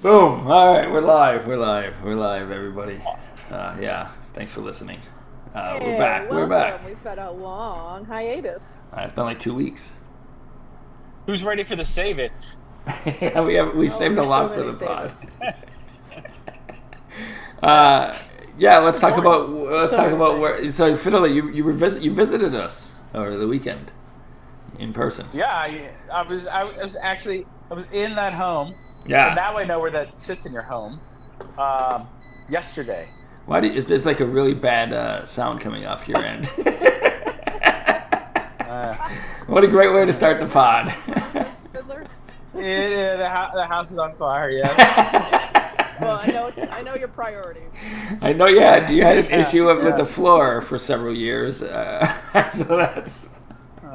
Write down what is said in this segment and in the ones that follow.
Boom. All right, we're live. Everybody. Yeah, thanks for listening. We're back. Welcome. We're back. We've had a long hiatus. It's been like 2 weeks. Who's ready for the save it? Yeah, we saved a lot for the pod. Yeah, let's talk about where. So, Fiddler, you visited us over the weekend in person. Yeah, I was in that home. Yeah. And now I know where that sits in your home. Yesterday. Is there's like a really bad sound coming off your end? What a great way to start the pod. Fiddler? The house is on fire. Yeah. Well, I know your priority. I know. Yeah, you had an issue with the floor for several years, so that's.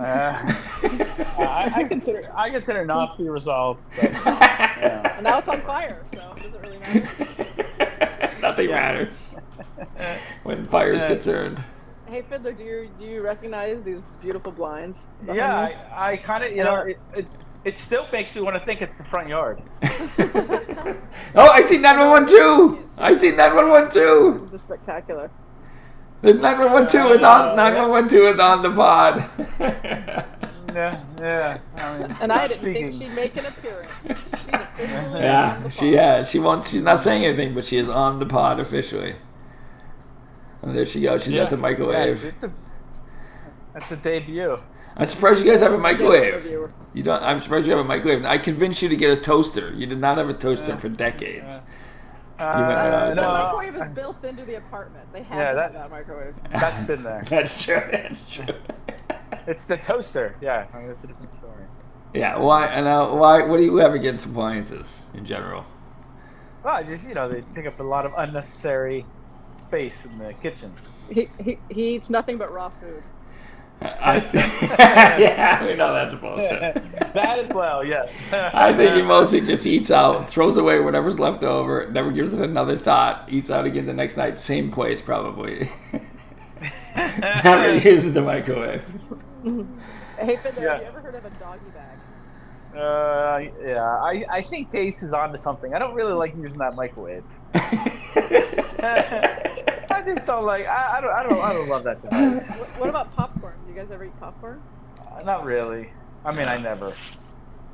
I consider not to be resolved. But, yeah. And now it's on fire, so it doesn't really matter. Nothing matters when fire is concerned. Hey Fiddler, do you recognize these beautiful blinds? Yeah, I kind of it still makes me want to think it's the front yard. Oh, I see 911 too. I see 911 too. These are spectacular. The 911 is on. 911 is on the pod. Yeah. I mean, And I didn't think she'd make an appearance. She's officially on the pod. She won't. She's not saying anything, but she is on the pod officially. And there she goes. She's at the microwave. That's a debut. I'm surprised you guys have a microwave. Reviewer. You don't. I'm surprised you have a microwave. I convinced you to get a toaster. You did not have a toaster for decades. The No. microwave is built into the apartment. They have that microwave. That's been there. That's true. It's the toaster. Yeah, I mean, that's a different story. Yeah. Why? And why? What do you have against appliances in general? Well, just they take up a lot of unnecessary space in the kitchen. He eats nothing but raw food. I see. Yeah, we know that's bullshit. That as well, yes. I think he mostly just eats out, throws away whatever's left over, never gives it another thought, eats out again the next night, same place probably. Never uses the microwave. Hey Fiddler, have you ever heard of a doggy bag? I think Pace is onto something. I don't really like using that microwave. I just don't like. I don't love that device. What about popcorn? Do you guys ever eat popcorn? Not really. I mean, I never.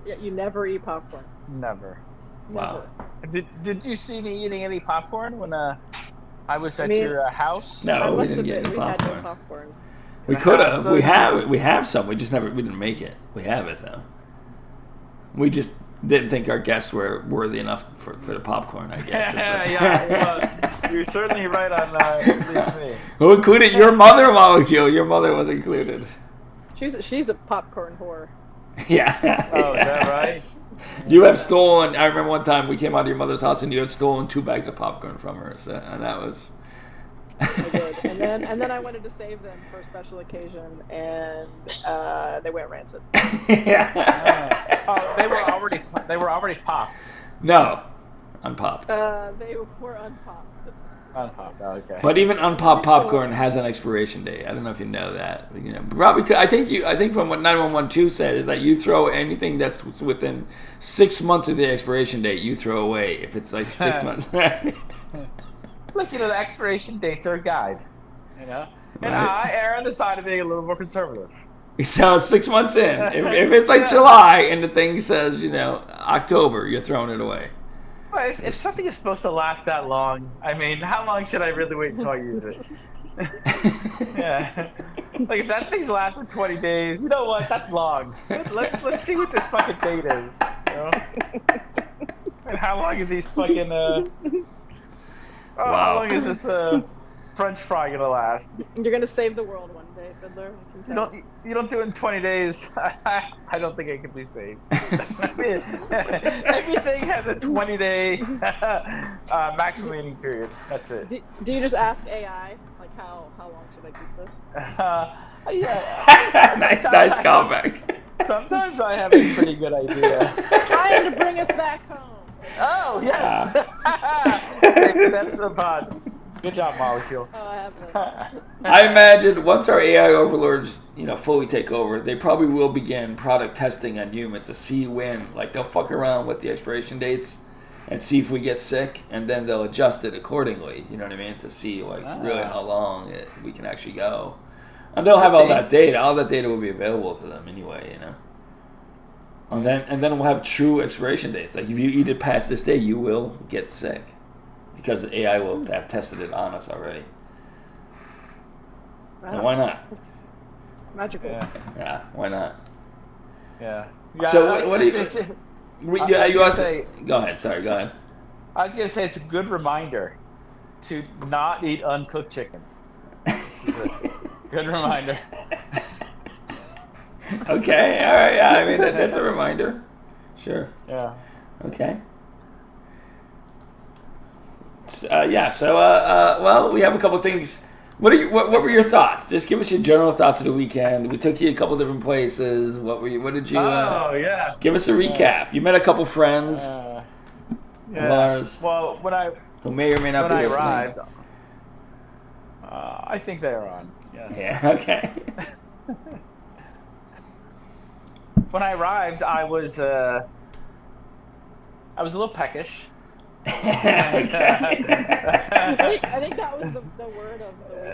Yeah, you never eat popcorn. Never. Wow. Did you see me eating any popcorn when I was at your house? No, we didn't get any We had no popcorn. popcorn. We could have. We have some. We just never. We didn't make it. We have it though. We just didn't think our guests were worthy enough for the popcorn, I guess. Yeah, you're certainly right on at least me. Who included your mother, Molecule? Your mother was included. She's a popcorn whore. Yeah. Oh, is that right? You have stolen. I remember one time we came out of your mother's house and you had stolen 2 bags of popcorn from her, and that was. I did. And then I wanted to save them for a special occasion, and they went rancid. Yeah. They were already popped. No, unpopped. They were unpopped. Unpopped. Oh, okay. But even unpopped popcorn has an expiration date. I don't know if you know that. Probably. I think from what 9112 said is that you throw anything that's within 6 months of the expiration date, you throw away. If it's like 6 months. Look, the expiration dates are a guide. And Right. I err on the side of being a little more conservative. So 6 months in, if it's like July and the thing says October, you're throwing it away. Well, if something is supposed to last that long, I mean, how long should I really wait until I use it? Yeah. Like, if that thing's lasted 20 days, you know what? That's long. Let's see what this fucking date is. And how long is these fucking Wow. How long is this French fry gonna last? You're gonna save the world one day, Fiddler. You don't do it in 20 days. I don't think it can be saved. Everything has a 20-day maximum waiting period. That's it. Do you just ask AI like how long should I keep this? Yeah. nice callback. Sometimes I have a pretty good idea. Trying to bring us back home. Oh yes. That's the pod. Good job, Molecule. Oh, I have I imagine once our AI overlords, fully take over, they probably will begin product testing on humans to see when, like, they'll fuck around with the expiration dates and see if we get sick, and then they'll adjust it accordingly. You know what I mean? To see really how long we can actually go, and they'll have all that data. All that data will be available to them anyway. You know. And then we'll have true expiration dates. Like if you eat it past this day, you will get sick because the AI will have tested it on us already. Wow. And why not? It's magical. Yeah, why not? Yeah. So what do you? Go ahead. Sorry, go ahead. I was gonna say it's a good reminder to not eat uncooked chicken. This is a good reminder. Okay, all right. Yeah, I mean that's a reminder. Sure. Yeah. Okay. Well, we have a couple things. What were your thoughts? Just give us your general thoughts of the weekend. We took you a couple different places. What did you? Give us a recap. You met a couple friends. Yeah. Lars. Well, who may or may not be listening. Arrived, I think they're on. Yes. Yeah. Okay. When I arrived, I was a little peckish. Okay. I think that was the word of the week.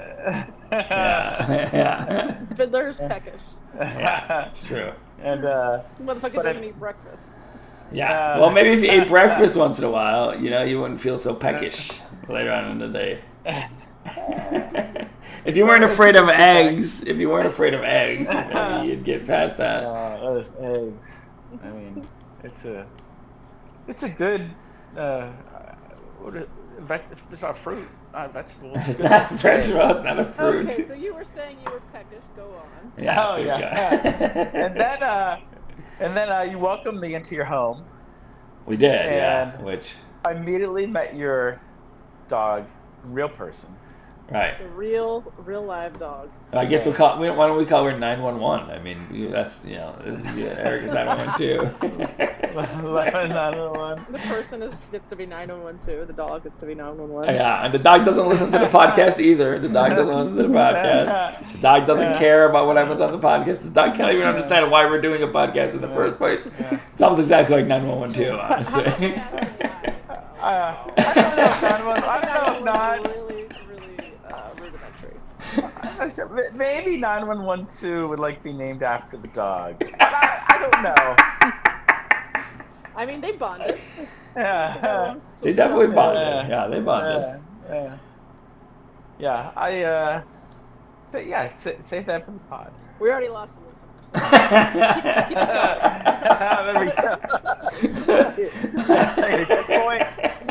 Yeah. Fiddler's peckish. Yeah, it's true. And Motherfucker doesn't eat breakfast. Yeah. Well, maybe if you ate breakfast once in a while, you wouldn't feel so peckish later on in the day. If you weren't afraid of eggs, maybe you'd get past that. Those eggs. I mean, it's a good. It's not fruit, not vegetable. It's not vegetable. It's not a fruit. Okay, so you were saying you were peckish. Go on. Yeah. And then you welcomed me into your home. We did. And Which I immediately met your dog, real person. Right. The real live dog. I guess why don't we call her 911? I mean, that's Eric is 911 911. The person gets to be 911 too. The dog gets to be 911. Yeah, and the dog doesn't listen to the podcast either. The dog doesn't listen to the podcast. The dog doesn't care about what happens on the podcast. The dog can't even understand why we're doing a podcast in the first place. It's almost exactly like 911 too, honestly. I don't know if not. Really rudimentary. I'm not sure. Maybe 911-2 would be named after the dog. But I don't know. I mean, they bonded. Yeah. They definitely bonded. Yeah, they bonded. Yeah. Save that for the pod. We already lost the listeners. At this point,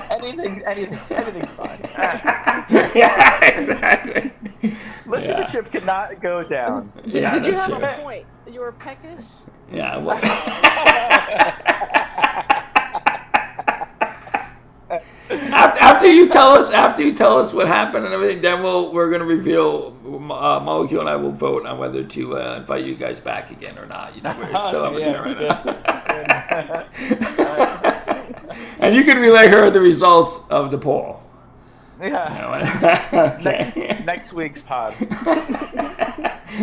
anything's fine. Yeah, exactly. Listenership cannot go down. Did you have a point? You were peckish? Yeah. Well, after you tell us what happened and everything, then we're gonna reveal. Molecule and I will vote on whether to invite you guys back again or not. We're still up in there right now. And you can relay her the results of the poll. Yeah. Okay. Next week's pod.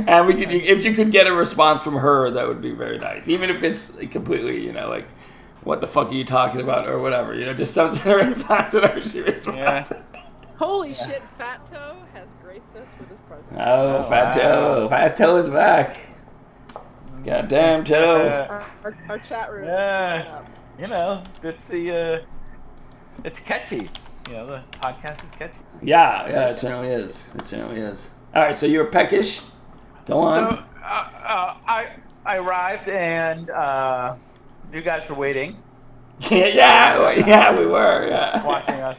And if you could get a response from her, that would be very nice. Even if it's completely, what the fuck are you talking about or whatever, just some sort of response to her. She responds. Yeah. Holy shit! Fat Toe has graced us with his presence. Oh, Fat Toe! Wow. Fat Toe is back. Goddamn Toe! Our chat room. Yeah. It's catchy. The podcast is catchy. Yeah, it certainly is. All right, so you're peckish. Go on. So I arrived and you guys were waiting. Yeah, we were. Yeah. Watching us.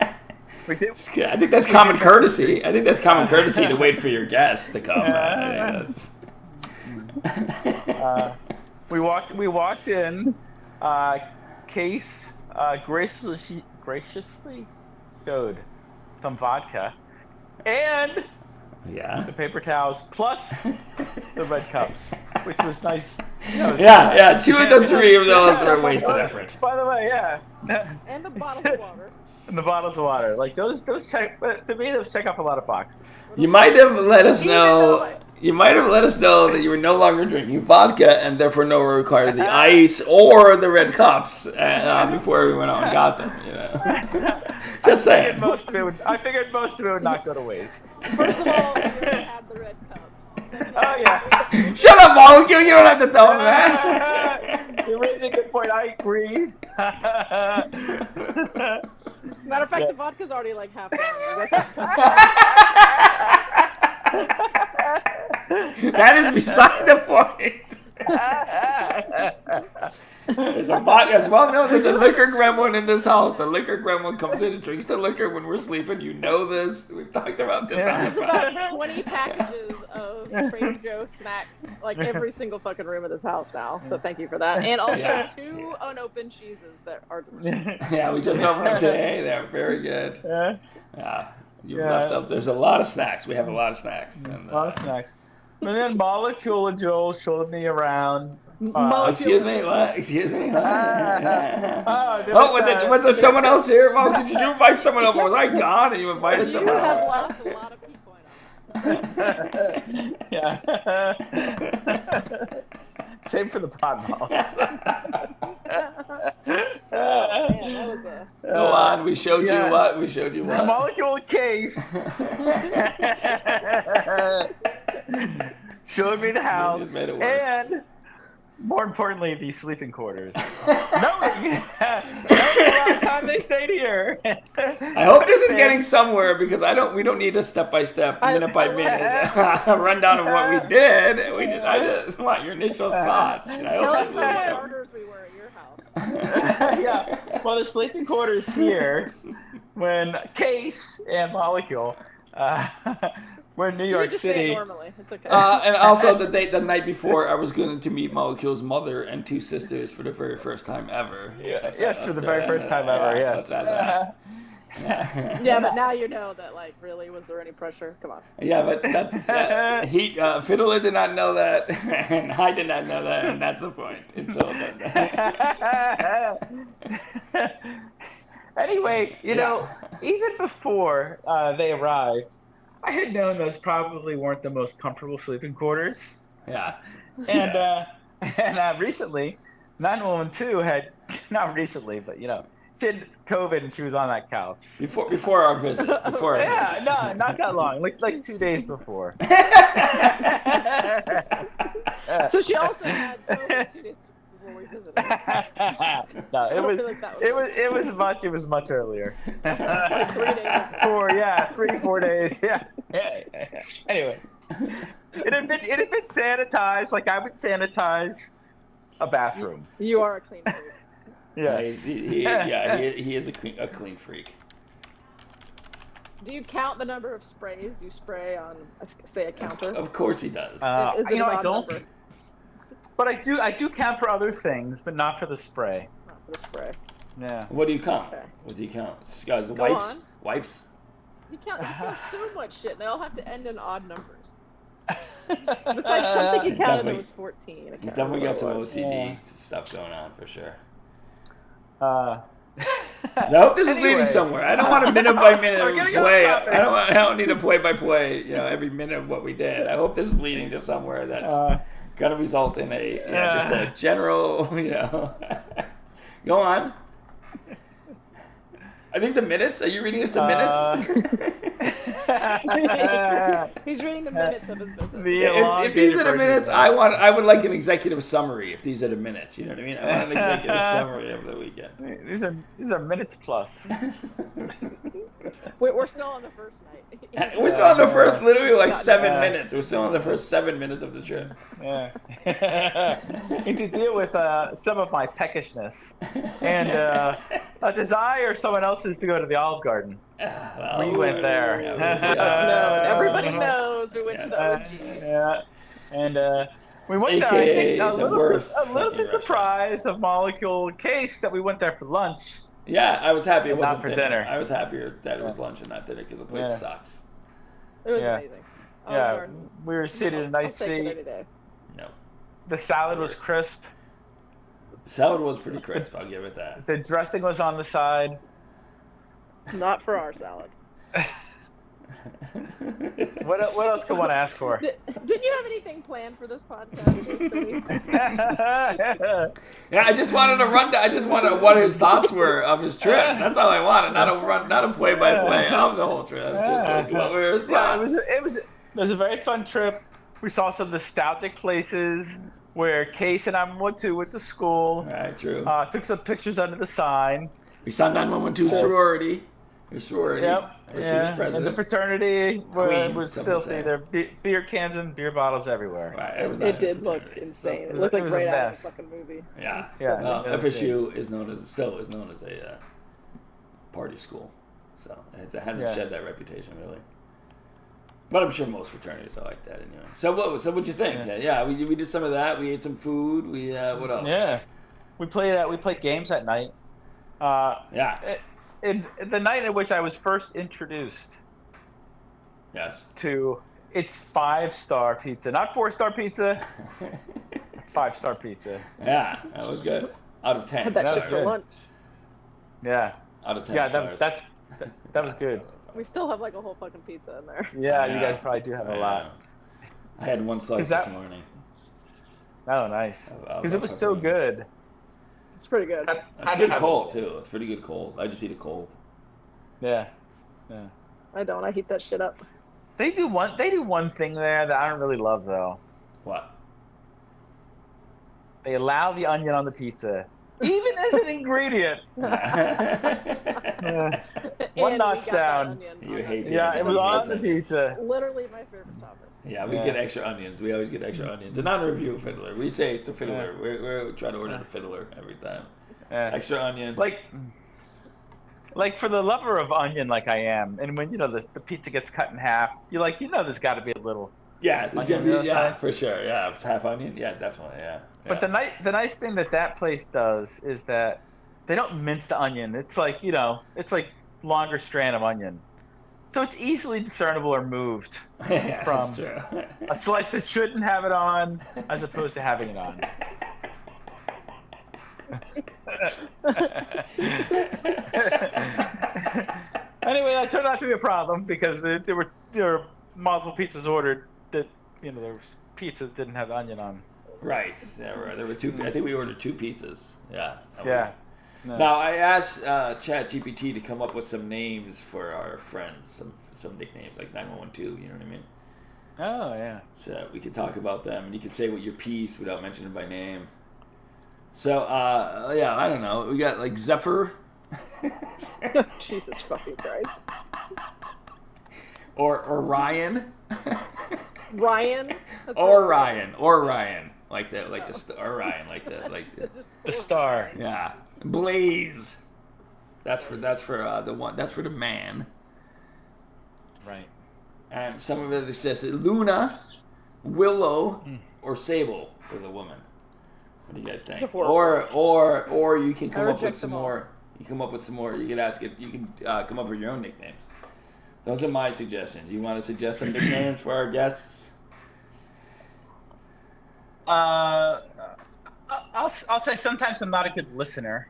We did. I think that's common courtesy. To wait for your guests to come. I think that's... We walked in. Case graciously showed some vodka and the paper towels plus the red cups, which was nice. Yeah. 2 of the 3 of those are a waste of effort. By the way, and the bottles of water. And the bottles of water, those check. To me, those check off a lot of boxes. You might have let us know. You might have let us know that you were no longer drinking vodka and therefore no longer required the ice or the red cups before we went out and got them. Just saying. I figured most of it would not go to waste. First of all, we already had the red cups. Oh yeah. Shut up, Molecule. You don't have to tell him that. You're raising a good point. I agree. Matter of fact, the vodka's already like half gone. That is beside the point. There's a vodka as well. No, there's a liquor gremlin in this house. The liquor gremlin comes in and drinks the liquor when we're sleeping. You know this. We've talked about this. There's about 20 packages of Trader Joe snacks, like every single fucking room of this house now. So thank you for that. And also 2 unopened cheeses that are delicious. Yeah, we just opened them today. They're very good. Yeah. You've left up. There's a lot of snacks. We have a lot of snacks. And, a lot of snacks. And then Molecule and Joel showed me around. Excuse me? What? Excuse me? Was there someone else here? Mom, did you invite someone else? Was I gone and you invited someone else? You have lost a lot of people in Yeah. Same for the Potmos. Go on. We showed you what? We showed you what? The Molecule case. Showed me the house. And more importantly, the sleeping quarters. Knowing the last time they stayed here. I hope this is getting somewhere because we don't need a step-by-step, minute-by-minute rundown of what we did. I just want your initial thoughts. Tell us how much orders we were at your house. Yeah. Well, the sleeping quarters here, when Case and Molecule we're in New York City. Normally. It's okay. And also the night before, I was going to meet Molecule's mother and 2 sisters for the very first time ever. Yes, for the very first time ever. Yes. Yeah, but now you know that. Like, really, was there any pressure? Come on. Yeah, but that's Fiddler did not know that, and I did not know that, and that's the point. Anyway, even before they arrived, I had known those probably weren't the most comfortable sleeping quarters. Yeah. And recently, 912 had, not recently, but, she had COVID and she was on that couch. Before our visit. Yeah, no, not that long. Like 2 days before. So she also had COVID 2 days before we visited. No, it was much earlier. 3 days. 4 days. Yeah. Anyway, it had been sanitized like I would sanitize a bathroom. You are a clean freak. Yes. He is a clean freak. Do you count the number of sprays you spray on, say, a counter? Of course he does. I don't. Number? But I do count for other things, but not for the spray. Not for the spray. Yeah. What do you count? Okay. What do you count? Guys, wipes? Wipes? You count so much shit. They all have to end in odd numbers. Besides something you counted that was 14. He's definitely got some OCD stuff going on for sure. I hope this is leading somewhere. I don't want a minute by minute play. I don't need a play by play. Every minute of what we did. I hope this is leading to somewhere that's going to result in just a general. Go on. Are these the minutes? Are you reading us the minutes? He's reading the minutes of his business. If these are the minutes, I would like an executive summary. If these are the minutes, you know what I mean? I want an executive summary of the weekend. These are minutes plus. We're still on the first night. We're still on the first, literally 7 minutes. We're still on the first 7 minutes of the trip. Yeah. Need to deal with some of my peckishness and a desire someone else's to go to the Olive Garden. We went there. That's known. Everybody knows we went to the OG. Yeah. And we went there, I think, a little to surprise of Molecule Case that we went there for lunch. Yeah, I was happy it wasn't not for dinner. I was happier that it was lunch and not dinner because the place sucks. It was amazing. We were seated in a nice seat. No. The salad was crisp. The salad was pretty crisp, I'll give it that. The dressing was on the side. Not for our salad. What else could one ask for? Didn't you have anything planned for this podcast? Yeah, I just wanted to run. I just wanted what his thoughts were of his trip. That's all I wanted. Not a play-by-play of the whole trip. Just like what were his thoughts. It was a very fun trip. We saw some nostalgic places where Case and I went to school. Right, true. Took some pictures under the sign. We saw 912 sorority. Your sorority. Yep. Where she was Yeah. And president. the fraternity Queen, was some filthy. would say. There beer cans and beer bottles everywhere. Right, it was not It a did look fraternity. insane. It was- looked it like was a right out of mess. a fucking movie. Yeah. Yeah. Well, it was FSU is known as a party school, so it hasn't Yeah. shed that reputation really. But I'm sure most fraternities are like that anyway. So what'd you think? Yeah, we did some of that. We ate some food. We what else? Yeah. We played games at night. Yeah. In the night in which I was first introduced Yes. to it's 5-star pizza, not 4-star pizza, 5-star pizza. Yeah, that was good. Out of 10. Had that That was just good. for lunch. Yeah. Out of 10 Yeah, stars. that was good. We still have like a whole fucking pizza in there. Yeah, Yeah. you guys probably do have a lot. I had one slice Is that- this morning. Oh, nice. I Because it was so pepperoni. good. It's pretty good. It's good cold too. It's pretty good cold. I just eat it cold. Yeah. I don't. I heat that shit up. They do one thing there that I don't really love though. What? They allow the onion on the pizza, even as an ingredient. One And we notch got that down. onion You on hate there. the Yeah, it was on That's the it. pizza. Literally my favorite topic. Yeah, we Yeah. get extra onions. We always get extra onions. And not a review Fiddler. We say it's the Fiddler. We're trying to order the Fiddler every time. Yeah. Extra onion. Like for the lover of onion, like I am, and when the pizza gets cut in half, you're like, there's got to be a little. yeah, there's onion gonna on be, the yeah, side. for sure. Yeah, if it's half onion. Yeah, definitely. Yeah. But the nice thing that place does is that they don't mince the onion. It's like it's like longer strand of onion, so it's easily discernible or moved yeah, from- that's true. a slice that shouldn't have it on, as opposed to having it on. Anyway, that turned out to be a problem because there were multiple pizzas ordered that there was pizzas that didn't have the onion on. Right. There were two. I think we ordered 2 pizzas. Yeah. Yeah. No. Now I asked ChatGPT to come up with some names for our friends, some nicknames like 9112. You know what I mean? Oh yeah. So we could talk about them, and you could say what your piece without mentioning by name. So yeah, I don't know. We got like Zephyr, Jesus fucking Christ. or Ryan, Ryan? That's or right. Ryan, like the Ryan, like the The star. yeah, Blaze. That's for the one. That's for the man. Right. And some of it says Luna, Willow, or Sable for the woman. What do you guys think? Support. Or you can come I up with reject some them all. more. You come up with some more. You can ask it. You can come up with your own nicknames. Those are my suggestions. You want to suggest some nicknames for our guests? I'll say sometimes I'm not a good listener.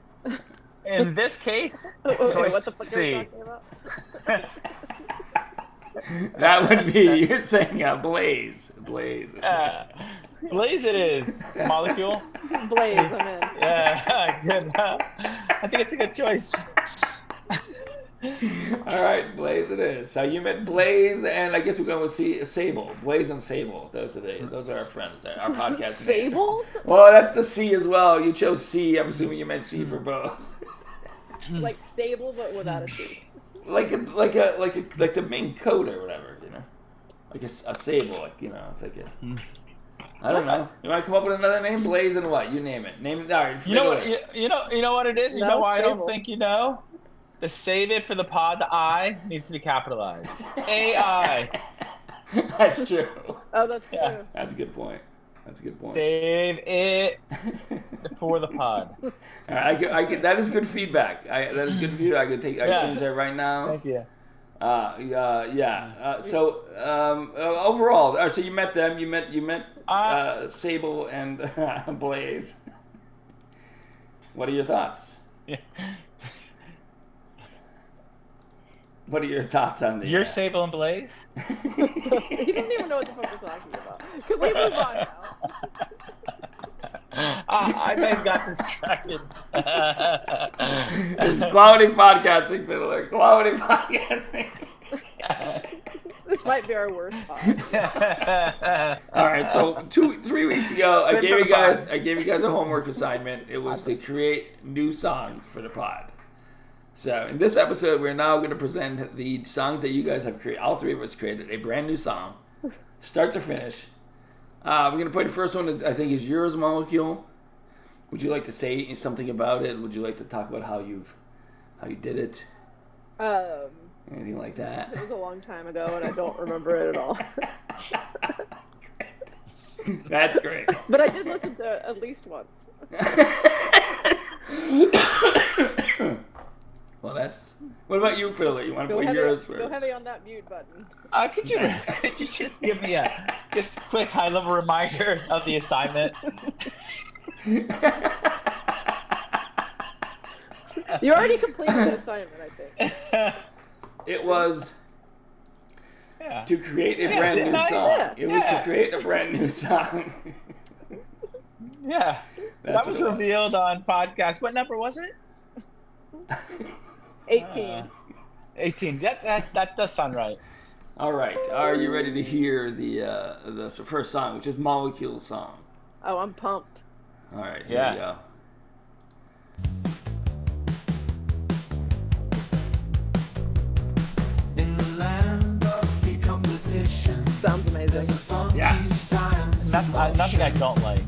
In this case, Okay, choice what the fuck are C. we talking about? That would be you're saying Blaze. Blaze. Blaze it is. Molecule. Blaze, I'm in. Yeah, good. I think it's a good choice. All right, Blaze it is. So you meant Blaze, and I guess we're going with Sable. Blaze and Sable. Those are our friends there. Our podcast. name. Stable? Well, that's the C as well. You chose C. I'm assuming you meant C for both. Like stable, but without a C. like the main code or whatever, like a sable, it's like a. I don't know. You want to come up with another name? Blaze and what? You name it. Name. All right. You know what? You know what it is. You No, know why I don't Sable. think you know. To save it for the pod, the I needs to be capitalized. AI. That's true. Oh, that's Yeah. true. That's a good point. Save it for the pod. All right, I get that is good feedback. That is good feedback. I Yeah. change that right now. Thank you. Yeah. So overall, so you met them. You met Sable and Blaze. What are your thoughts? What are your thoughts on the? You're Sable and Blaze? He doesn't even know what the fuck we're talking about. Can we move on now? I may have got distracted. It's quality podcasting, Fiddler. Quality podcasting. This might be our worst pod. All right, so 3 weeks ago, I Send gave for you the guys pod. a homework assignment. It was to create new songs for the pod. So in this episode, we're now going to present the songs that you guys have created. All three of us created a brand new song, start to finish. We're going to play the first one. I think is yours, Molecule. Would you like to say something about it? Would you like to talk about how you did it? Anything like that? It was a long time ago, and I don't remember it at all. That's great. But I did listen to it at least once. Well, that's. What about you, Fiddler? You want to Go play heavy, yours first? go heavy on that mute button. Could you just give me a quick high-level reminder of the assignment? You already completed the assignment, I think. It was Yeah. to create a brand new song. Yeah. It was to create a brand new song. Yeah. That's That was what it revealed on podcast. What number was it? 18. 18. That does sound right. All right. Are you ready to hear the first song, which is Molecule's song? Oh, I'm pumped. All right. Here Yeah. we go. In the land of decomposition, Sounds amazing. Yeah. Nothing I don't like.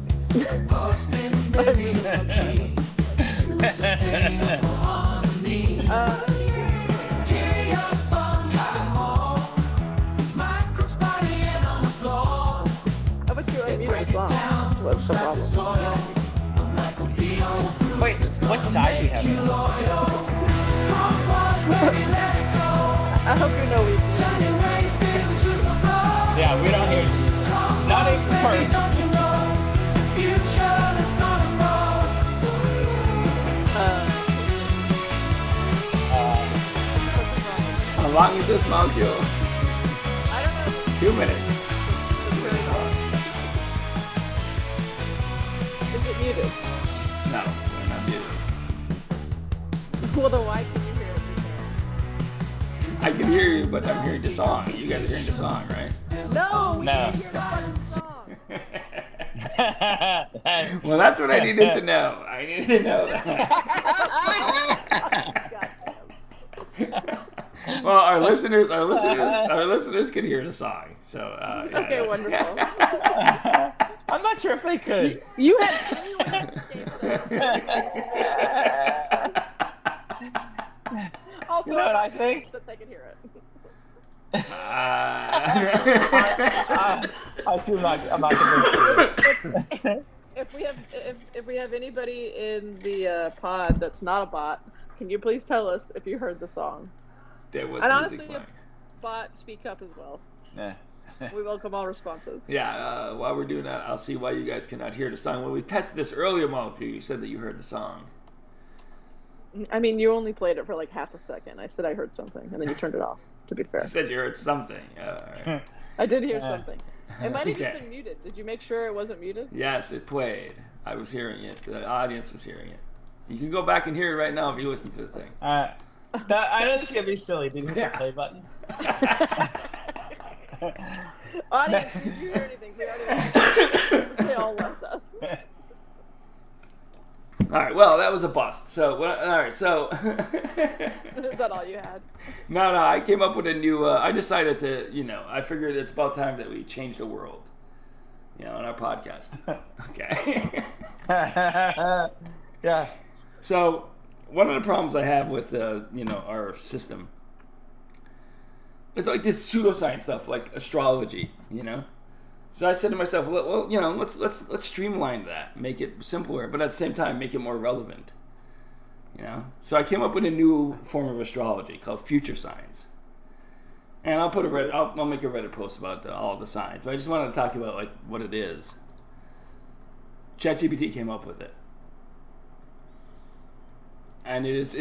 How about you unmute the song? What's the problem? Wait, what side do you have? I hope you know we Yeah, we don't hear you. It's not a first. How long is this, Molecule? I don't know. 2 minutes. Is it muted? No, I'm not muted. Well, then why can you hear it? I can hear you, but I'm hearing the song. You guys are hearing the song, right? No, we No. can hear the fucking song. Well, that's what I needed to know. I needed to know that. Goddamn. Well, our listeners can hear the song. So yeah, Okay, that's- wonderful. I'm not sure if they could. You had 21 escapes there. Also, You know what I think? that they can hear it. I'm not convinced. If we have anybody in the pod that's not a bot, can you please tell us if you heard the song? There was And music honestly, playing. Bot, speak up as well. Yeah. We welcome all responses. Yeah, while we're doing that, I'll see why you guys cannot hear the song. When we tested this earlier, Molecule, you said that you heard the song. I mean, you only played it for like half a second. I said I heard something, and then you turned it off. To be fair, You said you heard something. All right. I did hear something. It might have Okay. just been muted. Did you make sure it wasn't muted? Yes, it played. I was hearing it. The audience was hearing it. You can go back and hear it right now if you listen to the thing. I know this is gonna be silly. Did you hit Yeah. the play button? Audience, did you hear anything? They all left us. All right. Well, that was a bust. So, all right. So, Is that all you had? no. I came up with a new. I decided to. I figured it's about time that we change the world. On our podcast. Okay. Yeah. So, one of the problems I have with our system is like this pseudoscience stuff, like astrology. So I said to myself, well, let's streamline that, make it simpler, but at the same time make it more relevant. So I came up with a new form of astrology called future science, and I'll make a Reddit post about all the signs. But I just wanted to talk about like what it is. ChatGPT came up with it, and it's